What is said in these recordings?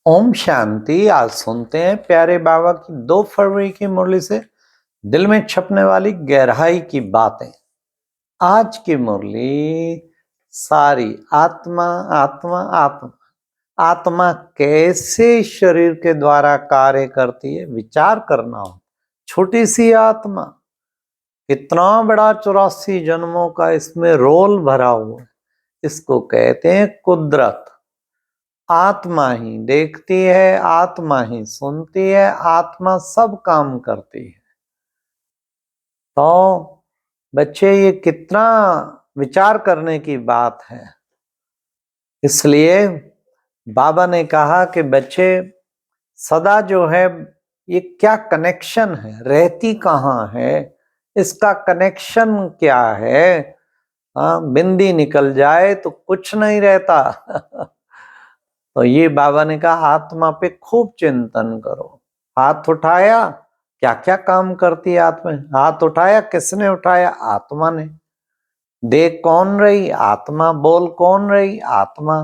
ओम शांति। आज सुनते हैं प्यारे बाबा की 2 फरवरी की मुरली से दिल में छपने वाली गहराई की बातें। आज की मुरली सारी आत्मा आत्मा आत्मा आत्मा कैसे शरीर के द्वारा कार्य करती है विचार करना हो। छोटी सी आत्मा कितना बड़ा 84 जन्मों का इसमें रोल भरा हुआ है। इसको कहते हैं कुदरत। आत्मा ही देखती है, आत्मा ही सुनती है, आत्मा सब काम करती है। तो बच्चे ये कितना विचार करने की बात है। इसलिए बाबा ने कहा कि बच्चे सदा जो है ये क्या कनेक्शन है, रहती कहाँ है, इसका कनेक्शन क्या है। बिंदी निकल जाए तो कुछ नहीं रहता। तो ये बाबा ने कहा आत्मा पे खूब चिंतन करो। हाथ उठाया, क्या क्या काम करती है आत्मा। हाथ उठाया, किसने उठाया? आत्मा ने। देख कौन रही? आत्मा। बोल कौन रही? आत्मा।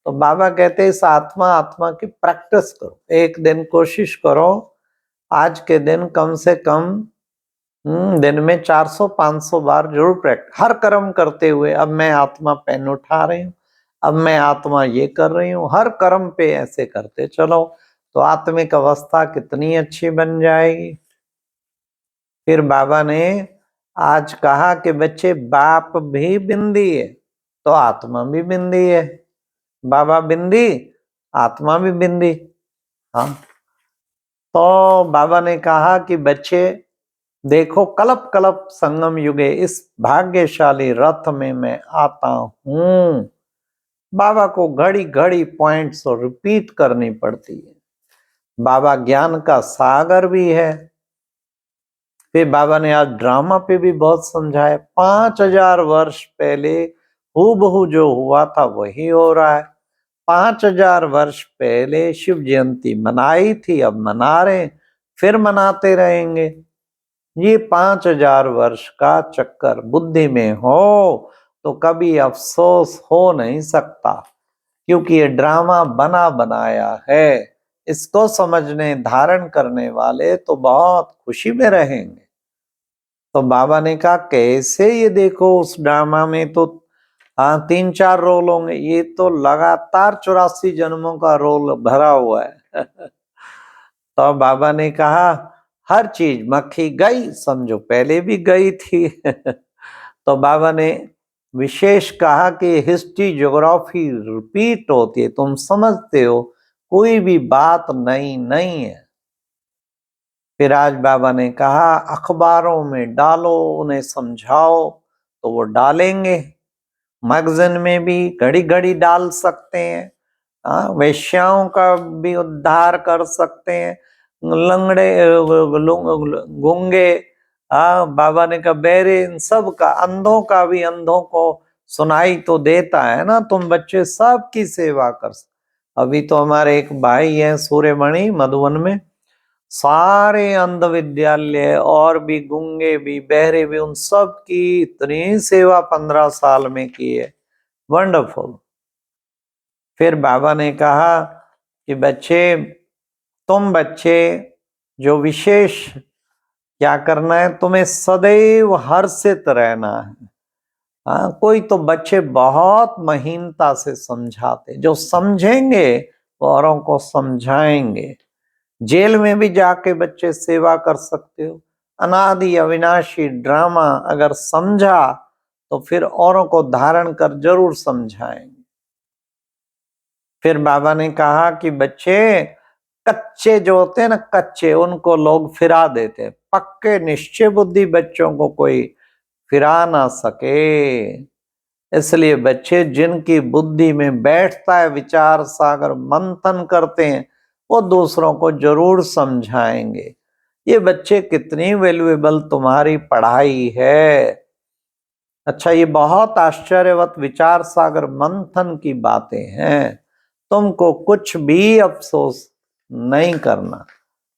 तो बाबा कहते हैं इस आत्मा आत्मा की प्रैक्टिस करो। एक दिन कोशिश करो, आज के दिन कम से कम दिन में 400-500 बार जरूर प्रैक्टिस। हर कर्म करते हुए अब मैं आत्मा पेन उठा रही हूँ, अब मैं आत्मा ये कर रही हूँ। हर कर्म पे ऐसे करते चलो तो आत्मिक अवस्था कितनी अच्छी बन जाएगी। फिर बाबा ने आज कहा कि बच्चे बाप भी बिंदी है तो आत्मा भी बिंदी है। बाबा बिंदी, आत्मा भी बिंदी। हाँ, तो बाबा ने कहा कि बच्चे देखो कल्प कल्प संगम युगे इस भाग्यशाली रथ में मैं आता हूं। बाबा को घड़ी घड़ी पॉइंट्स और रिपीट करनी पड़ती है। बाबा ज्ञान का सागर भी है। फिर बाबा ने आज ड्रामा पे भी बहुत समझाया। 5000 वर्ष पहले हूबहू जो हुआ था वही हो रहा है। 5000 वर्ष पहले शिव जयंती मनाई थी, अब मना रहे, फिर मनाते रहेंगे। ये 5000 वर्ष का चक्कर बुद्धि में हो तो कभी अफसोस हो नहीं सकता, क्योंकि ये ड्रामा बना बनाया है। इसको समझने धारण करने वाले तो बहुत खुशी में रहेंगे। तो बाबा ने कहा कैसे? ये देखो उस ड्रामा में तो 3-4 रोल होंगे, ये तो लगातार 84 जन्मों का रोल भरा हुआ है। तो बाबा ने कहा हर चीज, मक्खी गई समझो पहले भी गई थी। तो बाबा ने विशेष कहा कि हिस्ट्री ज्योग्राफी रिपीट होती है, तुम समझते हो, कोई भी बात नई नहीं है। फिर आज बाबा ने कहा अखबारों में डालो, उन्हें समझाओ, तो वो डालेंगे। मैगजीन में भी घड़ी घड़ी डाल सकते हैं। वेश्याओं का भी उद्धार कर सकते हैं, लंगड़े गूंगे, बाबा ने कहा बेरे, इन सब का, अंधों का भी, अंधों को सुनाई तो देता है ना। तुम बच्चे सबकी सेवा कर अभी तो हमारे एक भाई है सूर्यमणि मधुबन में, सारे अंध विद्यालय और भी गूंगे भी बहरे भी उन सब की इतनी सेवा 15 साल में की है। वंडरफुल। फिर बाबा ने कहा कि बच्चे, तुम बच्चे जो विशेष क्या करना है, तुम्हें सदैव हर्षित रहना है। कोई तो बच्चे बहुत महीनता से समझाते, जो समझेंगे वो औरों को समझाएंगे। जेल में भी जाके बच्चे सेवा कर सकते हो। अनादि अविनाशी ड्रामा अगर समझा तो फिर औरों को धारण कर जरूर समझाएंगे। फिर बाबा ने कहा कि बच्चे कच्चे जो होते हैं ना, कच्चे, उनको लोग फिरा देते, पक्के निश्चय बुद्धि बच्चों को कोई फिरा ना सके। इसलिए बच्चे जिनकी बुद्धि में बैठता है विचार सागर, मंथन करते हैं, वो दूसरों को जरूर समझाएंगे। ये बच्चे कितनी वैल्यूएबल तुम्हारी पढ़ाई है। अच्छा, ये बहुत आश्चर्यवत विचार सागर मंथन की बातें हैं। तुमको कुछ भी अफसोस नहीं करना,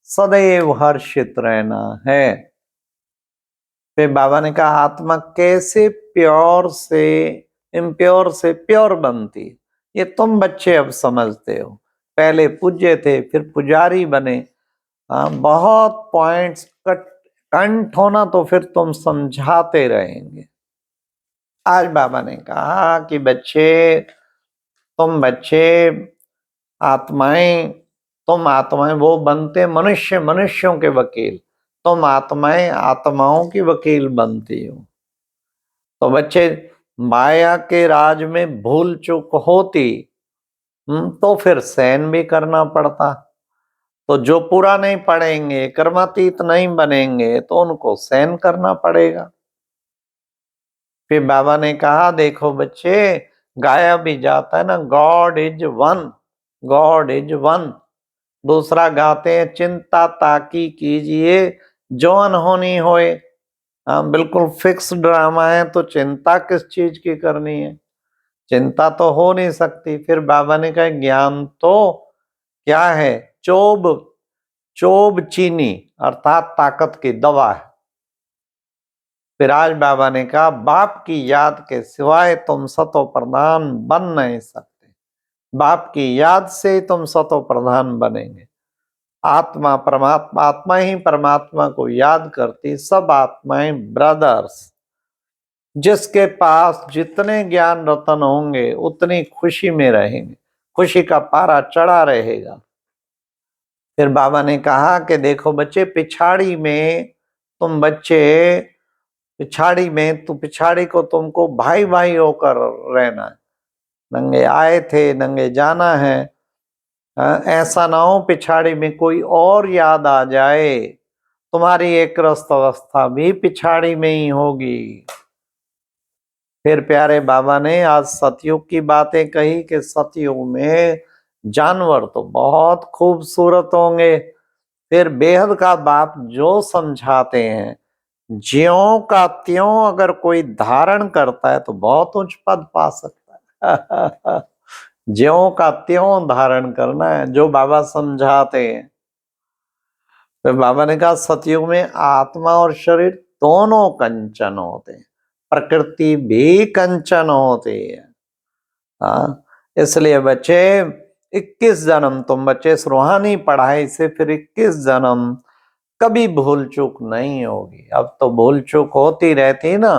सदैव हर्षित रहना है। फिर बाबा ने कहा आत्मा कैसे प्योर से इम्प्योर से प्योर बनती, ये तुम बच्चे अब समझते हो। पहले पूज्य थे, फिर पुजारी बने। बहुत पॉइंट्स कंठ होना तो फिर तुम समझाते रहेंगे। आज बाबा ने कहा कि तुम बच्चे आत्माएं, तुम आत्माएं वो बनते मनुष्य, मनुष्यों के वकील, तुम आत्माएं आत्माओं की वकील बनती हो। तो बच्चे माया के राज में भूल चूक होती तो फिर सहन भी करना पड़ता। तो जो पूरा नहीं पढ़ेंगे, कर्मातीत नहीं बनेंगे, तो उनको सहन करना पड़ेगा। फिर बाबा ने कहा देखो बच्चे, गाया भी जाता है ना, God is one, God is one. दूसरा गाते हैं, चिंता ताकी कीजिए जो अनहोनी होए। बिल्कुल फिक्स ड्रामा है, तो चिंता किस चीज की करनी है? चिंता तो हो नहीं सकती। फिर बाबा ने कहा ज्ञान तो क्या है? चोब, चोब चीनी अर्थात ताकत की दवा है। फिर आज बाबा ने कहा बाप की याद के सिवाय तुम सतो प्रधान बन नहीं सकते। बाप की याद से ही तुम सतो प्रधान बनेंगे। आत्मा परमात्मा, आत्मा ही परमात्मा को याद करती। सब आत्माएं ब्रदर्स। जिसके पास जितने ज्ञान रतन होंगे उतनी खुशी में रहेंगे, खुशी का पारा चढ़ा रहेगा। फिर बाबा ने कहा कि देखो बच्चे, पिछाड़ी में तुम बच्चे, पिछाड़ी में तो पिछाड़ी को तुमको भाई भाई होकर रहना है। नंगे आए थे, नंगे जाना है। ऐसा ना हो पिछाड़ी में कोई और याद आ जाए, तुम्हारी एक रस्त अवस्था भी पिछाड़ी में ही होगी। फिर प्यारे बाबा ने आज सतयुग की बातें कही कि सतयुग में जानवर तो बहुत खूबसूरत होंगे। फिर बेहद का बाप जो समझाते हैं, ज्यों का त्यों अगर कोई धारण करता है तो बहुत उच्च पद पा सकता है। ज्यों का त्यों धारण करना है, जो बाबा समझाते हैं। फिर बाबा ने कहा सतयुग में आत्मा और शरीर दोनों कंचन होते हैं, प्रकृति भी कंचन होती है। हाँ, इसलिए बच्चे 21 जन्म तुम बच्चे इस रूहानी पढ़ाई से फिर 21 जन्म कभी भूल चूक नहीं होगी। अब तो भूल चूक होती रहती ना।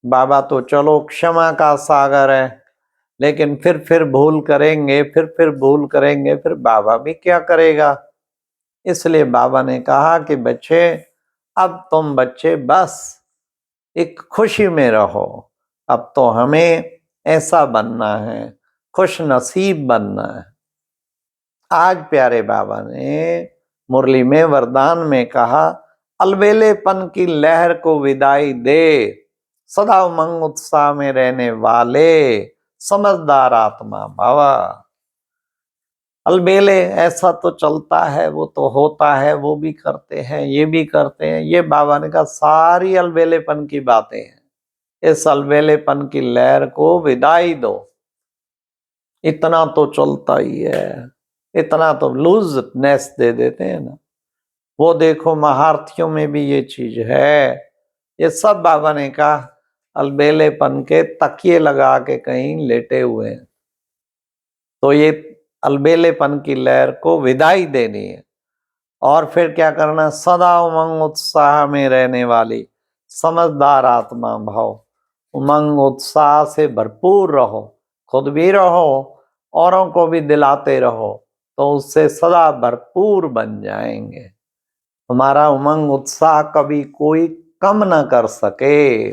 बाबा तो चलो क्षमा का सागर है, लेकिन फिर भूल करेंगे, फिर भूल करेंगे, फिर बाबा भी क्या करेगा? इसलिए बाबा ने कहा कि बच्चे अब तुम बच्चे बस एक खुशी में रहो। अब तो हमें ऐसा बनना है, खुश नसीब बनना है। आज प्यारे बाबा ने मुरली में वरदान में कहा अलबेलेपन की लहर को विदाई दे, सदा उमंग उत्साह में रहने वाले समझदार आत्मा भवा। अलबेले ऐसा तो चलता है, वो तो होता है, वो भी करते हैं, ये भी करते हैं। ये बाबा ने कहा सारी अलबेलेपन की बातें हैं। इस अलबेलेपन की लहर को विदाई दो। इतना तो चलता ही है, इतना तो लूजनेस दे देते हैं ना। वो देखो महारथियों में भी ये चीज है। ये सब बाबा ने कहा अलबेलेपन के तकिए लगा के कहीं लेटे हुए हैं। तो ये अलबेलेपन की लहर को विदाई देनी है। और फिर क्या करना? सदा उमंग उत्साह में रहने वाली समझदार आत्मा भाव। उमंग उत्साह से भरपूर रहो, खुद भी रहो, औरों को भी दिलाते रहो, तो उससे सदा भरपूर बन जाएंगे। तुम्हारा उमंग उत्साह कभी कोई कम न कर सके।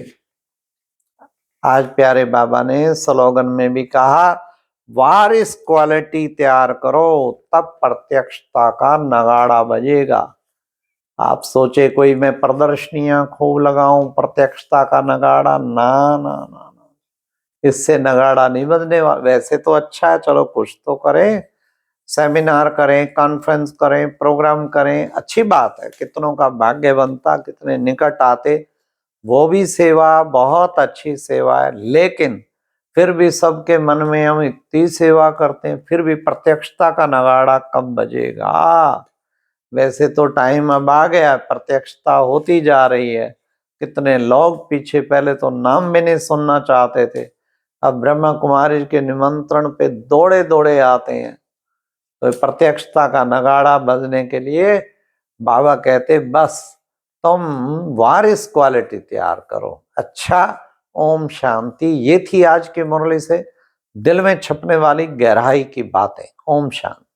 आज प्यारे बाबा ने स्लोगन में भी कहा वारिस क्वालिटी तैयार करो, तब प्रत्यक्षता का नगाड़ा बजेगा। आप सोचे कोई मैं प्रदर्शनियां खूब लगाऊं, प्रत्यक्षता का नगाड़ा? ना ना ना ना, इससे नगाड़ा नहीं बजने वाला। वैसे तो अच्छा है, चलो कुछ तो करें, सेमिनार करें, कॉन्फ्रेंस करें, प्रोग्राम करें, अच्छी बात है। कितनों का भाग्य बनता, कितने निकट आते, वो भी सेवा बहुत अच्छी सेवा है। लेकिन फिर भी सबके मन में हम इतनी सेवा करते हैं, फिर भी प्रत्यक्षता का नगाड़ा कब बजेगा? वैसे तो टाइम अब आ गया, प्रत्यक्षता होती जा रही है। कितने लोग पीछे पहले तो नाम भी नहीं सुनना चाहते थे, अब ब्रह्मा कुमारी के निमंत्रण पे दौड़े दौड़े आते हैं। तो प्रत्यक्षता का नगाड़ा बजने के लिए बाबा कहते बस तुम वारिस क्वालिटी तैयार करो। अच्छा, ओम शांति। ये थी आज की मुरली से दिल में छपने वाली गहराई की बातें। ओम शांति।